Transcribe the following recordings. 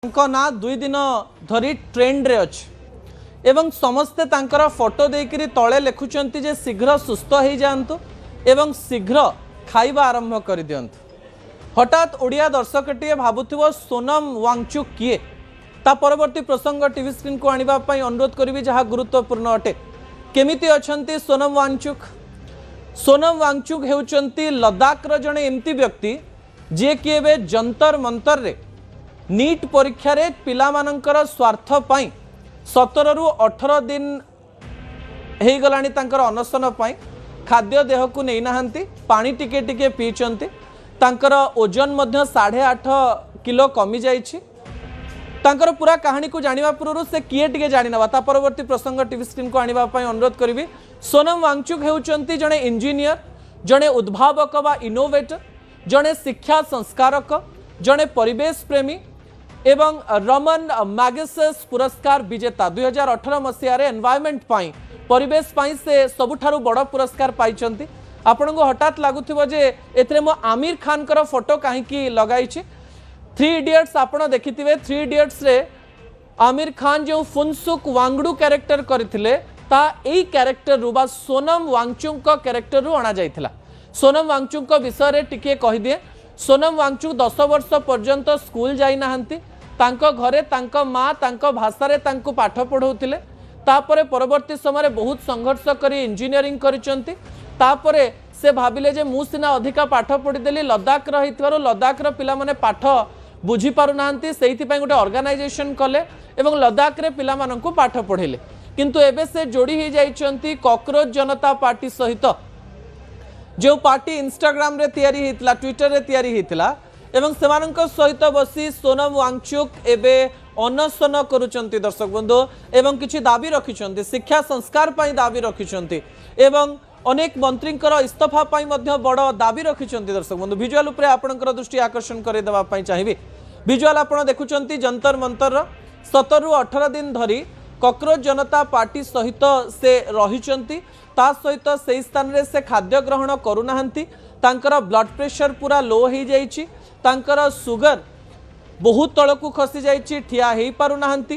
ना 2 दिन धरी ट्रेंड रे अछि एवं समस्ते तांकर फोटो देकरी तले लिखुचंती जे शीघ्र सुस्थ हो जातु एवं शीघ्र खाइबा आरंभ कर दियंतु। हठात ओडिया दर्शकटीए भाबुथिबो सोनम वांगचुक किए ता परवर्ती प्रसंग टीवी स्क्रीन को आनिबा पई अनुरोध करिवि जहा गुरुत्वपूर्ण अटे। केमिति अछंती सोनम वांगचुक? सोनम वांगचुक हेउचंती लद्दाख रो जणे एमती व्यक्ति जे कि एबे जंतर मंतर रे नीट परीक्षा रे पिला मानकर स्वार्थ पाई 17 रु 18 दिन हे गलानी तांकर अनशन पाई खाद्य देह को नहीं नाहंती पानी टिके टिके पीचंती तांकर ओजन मध्य 8.5 किलो कमी जाइछि। तांकर पूरा कहानी को जानिबा पूर्व से किए टिके जानि नबा ता परवर्ती प्रसंग टीवी स्क्रीन को आनिबा पई अनुरोध करिवि। सोनम वांगचुक हेउचंती जणे इंजीनियर, जणे उद्भावक बा इनोवेटर, जणे शिक्षा संस्कारक, जणे परिवेश प्रेमी एवं रमन मैगसेस पुरस्कार विजेता। 2018 मसीह एनवायरमेंट पाई परिवेश पाई से सबुठारु बड़ पुरस्कार पाइचंती। आपन को हठात लागुथिबो जे एथरे मो आमिर खान कर फोटो काहेकि लगाइछि। 3 इडियट्स आपण देखिथिबे। 3 इडियट्स रे आमिर खान जो फुनसुक वांगडू कैरेक्टर करथिले ता एई कैरेक्टर रु बा सोनम वांगचुक को कैरेक्टर रु अणा जाइथिला। सोनम वांगचुक को विषय रे टिके कहि दिए। सोनम वांगचुक 10 वर्ष पर्यंत स्कूल जाई नाहंती। तांको घरे तांको माँ तांको भाषा रे तांको पाठ पढ़ौथिले। तापरे परवर्ती समय बहुत संघर्ष करी इंजीनियरिंग करिसंती। तापरे से भाबिले जे मु सिना अधिका पाठ पढ़ी देली लद्दाख रहितवारो लद्दाख रो पिला माने पाठ बुझी पारु नाहंती सेहिति पय गोटे ऑर्गेनाइजेशन कले एवं लद्दाख रे पिला माननकु पाठ पढ़ेले। किंतु एबे से जोड़ी ही जाइचंती कॉकरोच जनता पार्टी सहित जो पार्टी इंस्टाग्राम रे तयारी हितला ट्विटर रे तयारी हितला एवं सेमानक सहित बसी सोनम वांगचुक एबे अनशन करुचंती। दर्शक बंधु एवं किछि दाबी रखिचंती शिक्षा संस्कार पई दाबी रखिचंती एवं अनेक मंत्रींकर इस्तीफा पई मध्य बड़ दाबी रखिचंती। दर्शक बंधु विजुअल उपरे आपनकर दृष्टि आकर्षण करे देबा पई चाहिबी। विजुअल आपण देखुचंती जंतर मंतर 17 रु 18 दिन धरी कॉकरोच जनता पार्टी सहित से रहिचंती। ता सहित से स्थान रे से खाद्य ग्रहण करूनाहंती। तांकर ब्लड प्रेशर पूरा लो हो जाइछि। तांकर सुगर बहुत तलकू खसी जाइछि। ठिया हेई पारु नाहंती,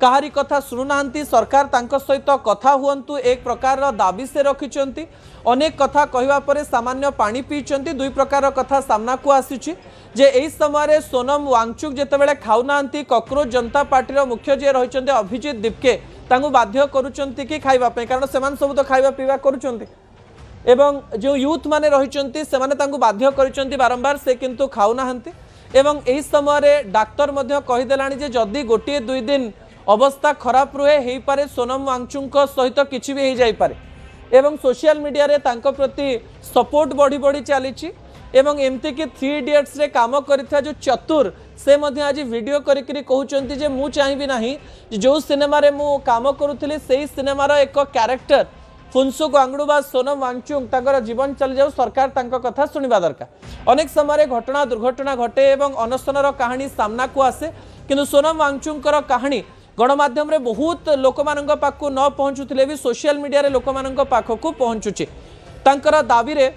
कहारी कथा सुनु नाहंती। सरकार तांको सहित कथा हुअंतु एक प्रकार दाबी से रखिचंती। अनेक कथा कहिबा परे सामान्य पानी पीचंती। 2 प्रकार कथा सामना को आसीछि जे एई समय सोनम वांगचुक जेतेबेले खाउ नाहंती कॉकरोच जनता पार्टी रो मुख्य जे रहिचंती अभिजीत दीपके तांको बाध्य करूचंती कि खाइबा पे, कारण सेमान सब तो खाइबा पीबा करूचंती एवं जो यूथ माने रहिचंती सेमाने तांको बाध्य करिचंती बारंबार से किंतु खाउ नाहंती। एवं एई समय डाक्टर मध्य कहि देलानी जे जदी गोटे 2 दिन अवस्था खराब रुहे हेई पारे सोनम वांगचुक सहित किछि भी हेई जाई पारे एवं सोशल मीडिया रे तांको प्रति सपोर्ट बढ़ी बढ़ी चलीछि। एवं एमती कि 3 इडियट्स रे काम करिथा जो चतुर से मध्य आज वीडियो करिकरी कहउचंती जे मु चाहिबी नाही जो सिनेमा रे मु काम करूथिली सेही सिनेमा रो एक कैरेक्टर फुनसुक वांगडू बा सोनम वांगचुक तांकर जीवन चली जाऊ, सरकार तांको कथा सुनिबा दरकार। अनेक समय घटना दुर्घटना घटे एवं अनशनर कहानी सामना को आसे किंतु सोनम वांगचुकर कहानी गणमाध्यम रे बहुत लोकमाननक पाखु न पहुंचुथिले भी सोशल मीडिया रे लोकमाननक पाखकु पहुंचुछि। तांकर दाबी रे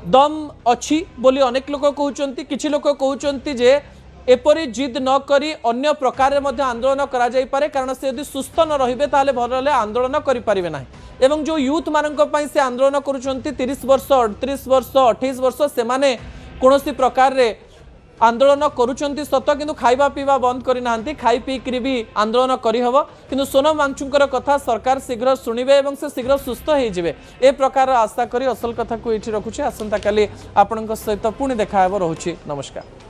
दम अछि बोली अनेक लोक कहउचंती। किछि लोक कहउचंती जे एपरी जिद न करी अन्य प्रकार रे मध्य आंदोलन करा जाई पारे, कारण से यदि सुस्थ न रहिबे ताले भरले आंदोलन करि परिबे नाही। एवं जो यूथ माननक पई से आंदोलन करूचंती 30 वर्ष 38 वर्ष 28 वर्ष सेमाने कोनोसी प्रकार रे आंदोलन करूचंती सत किंतु खाइबा पीवा बंद करि नाहंती। खाई पी करी भी आंदोलन करि हबो किंतु सोनम वांगचुकर कथा सरकार शीघ्र सुनिबे एवं से शीघ्र सुस्थ हो जिवे ए प्रकार आशा करी असल कथा को एठी रखुछि। आसंता काली आपनक सहित पुणी देखा हेबो। रहुछि नमस्कार।